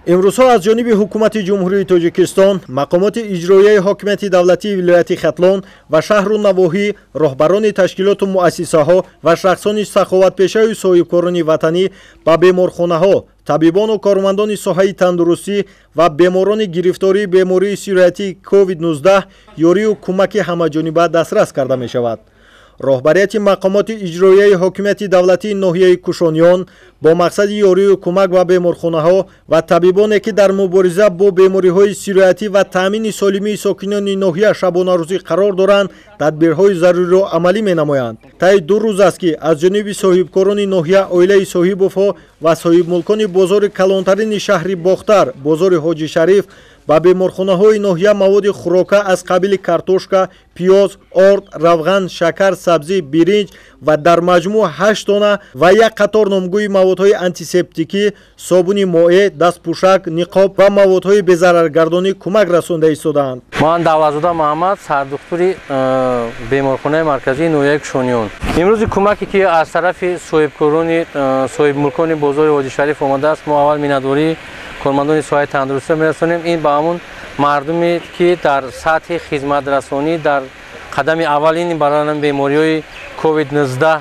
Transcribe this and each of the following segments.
امروزها از جانب حکومت جمهوری تاجیکستان، مقامات اجرایی حاکمیت دولتی ولایت ختلان و شهر و نواحی، رهبران تشکیلات و مؤسسه‌ها و شخصان سخاوتپیشه و صاحبکاران وطنی به بیمارخانه‌ها، طبیبان و کارمندان ساحه تندرستی و بیماران گرفتاری بیماری سرطانی کووید 19 یاری و کمک همه‌جانبه دسترس کرده می شود. راهبریت مقامات اجرایی حاکمیت دولتی ناحیه کوشانیان با مقصد یاری و کمک به بیمارخانه‌ها و طبیبانی که در مبارزه با بیماری‌های سرطانی و تامین سالمی ساکنان ناحیه شبانه روزی قرار دارند، تدبیرهای ضروری را عملی می‌نمایند. طی 2 روز است که از جانب صاحبکاران ناحیه، عائله صاحب‌وفا و صاحب ملکان بازار کلانترین شهر باختر، بازار حاجی شریف با بیمارخانه‌های ناحیه مواد خوراکه از قبیل کارتوشکا، پیاز، آرد، روغن، شکر، سبزی، برنج و در مجموع 8 دانه و یک قطار نامگوی موادهای آنتیسپتیکی، صابون مائع، دستپوشک، نقاب و موادهای بی‌ضررگردانی کمک رسانده ایستادند. من دولتزاده محمد، سردکتر بیمارخانه مرکزی ناحیه کوشانیان. امروز کمکی که از طرف صاحب ملکان بازار حاجی شریف آمده است، ما اول میندوری کارمندان ساحه تندرستی میرسانیم. این به همون مردمی که در سطح خدمت رسانی در قدم اولین برای بیماری‌های کووید 19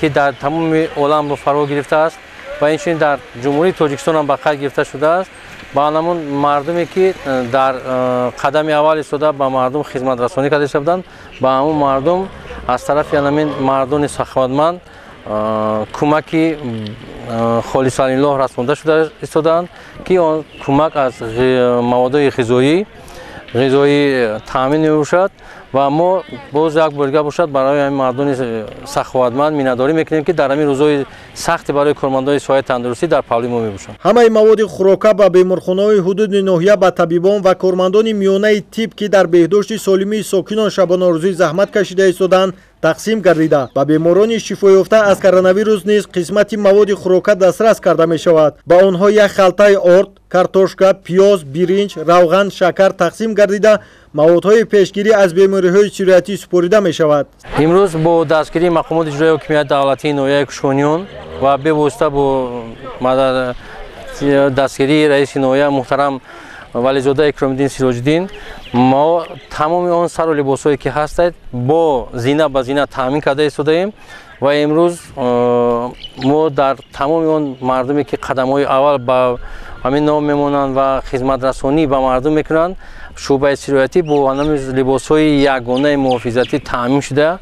که در تمام عالم رو فرا گرفته است و اینچنین در جمهوری تاجیکستان هم بقیه گرفته شده است، با همون مردمی که در قدم اول ایستاده به مردم خدمت رسانی کرده شدند، با همون مردم از طرف همین مردان سخاوتمند کمکی خالصانه الله رسانده شده ایستادند که آن کمک از مواد غذایی تامین می‌باشد و ما باز یک برگه باشد برای این مردان سخاوتمند مینداری میکنیم که در همین روزهای سخت برای کارمندان ساحه تندرستی در پاولی ما میباشند. همه مواد خوراکه به بیمارخانه‌های حدود ناحیه به طبیبان و کارمندان میانه تیپ که در بهداشت سالمی ساکنان شبانه روزی زحمت کشیده ایستادند تقسیم گردیده. به بیماران شفا یافته از کرونا ویروس نیز قسمتی مواد خوراکه دسترس کرده می شود. با آنها یک خلطه آرد، کارتوشکا، پیاز، برنج، روغن، شکر تقسیم گردیده موادهای پیشگیری از بیماری‌های سرطانی سپرده می شود. امروز با دستگیری مقامات اجرایی حاکمیت دولتی ناحیه کوشانیان و به واسطه با دستگیری رئیس ناحیه محترم ولیزاده اکرام‌الدین سراج‌الدین، ما تمام آن سر و لباسایی که هستند با زینه به زینه تامین کرده ایستادیم و امروز ما در تمام آن مردمی که قدم‌های اول با همین نام میمونند و خدمت رسانی به مردم میکنند، شعبه سرطانی با همین لباس‌های یگانه محافظتی تامین شده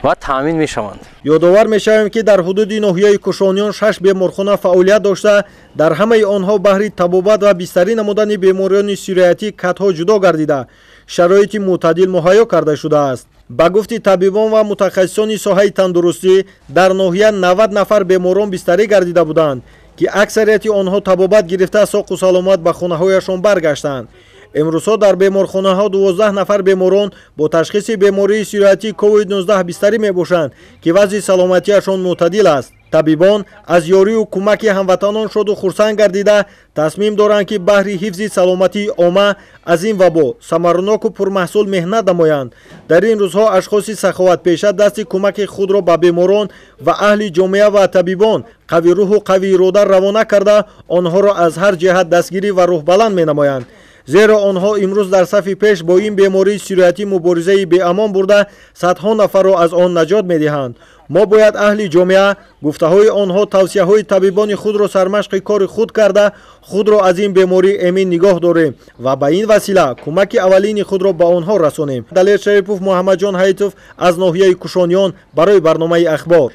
و تامین میشوند. یادآور میشویم که در حدود ناحیه کوشانیان 6 بیمارخانه فعالیت داشته، در همه آنها بهر طبابت و بستری نمودن بیماریان سرطانی کت‌ها جدا گردیده شرایط معتدل مهیا کرده شده است. با گفت طبیبان و متخصصان ساحه تندرستی در ناحیه 90 نفر بیماران بستری گردیده بودند که اکثریت آنها طبابت گرفته ساق و سلامت به خانه‌هایشان برگشتند. امروزها در بیمارخانه‌ها 12 نفر بیماران با تشخیص بیماری سرطانی کووید 19 بستری میباشند که وضع سلامتیشان معتدل است. طبیبان از یاری و کمک هموطنان شاد و خرسند گردیده تصمیم دارند که بهر حفظ سلامتی عامه از این وبا ثمرناک و پرمحصول مهنت نمایند. در این روزها اشخاص سخاوتپیشه دست کمک خود را به بیماران و اهل جامعه و طبیبان قوی روح و قوی اراده روانه کرده آنها را از هر جهت دستگیری و روح بلند مینمایند، زیرا آنها امروز در صف پیش با این بیماری سرطانی مبارزه به امان برده صدها نفر را از آن نجات میدهند. ما باید اهل جامعه گفته‌های آنها توصیه‌های طبیبان خود را سرمشق کار خود کرده خود را از این بیماری امین نگاه داریم و به این وسیله کمک اولین خود را به آنها رسانیم. دلیر شریفوف، محمد جان حیتوف از ناحیه کوشانیان برای برنامه اخبار.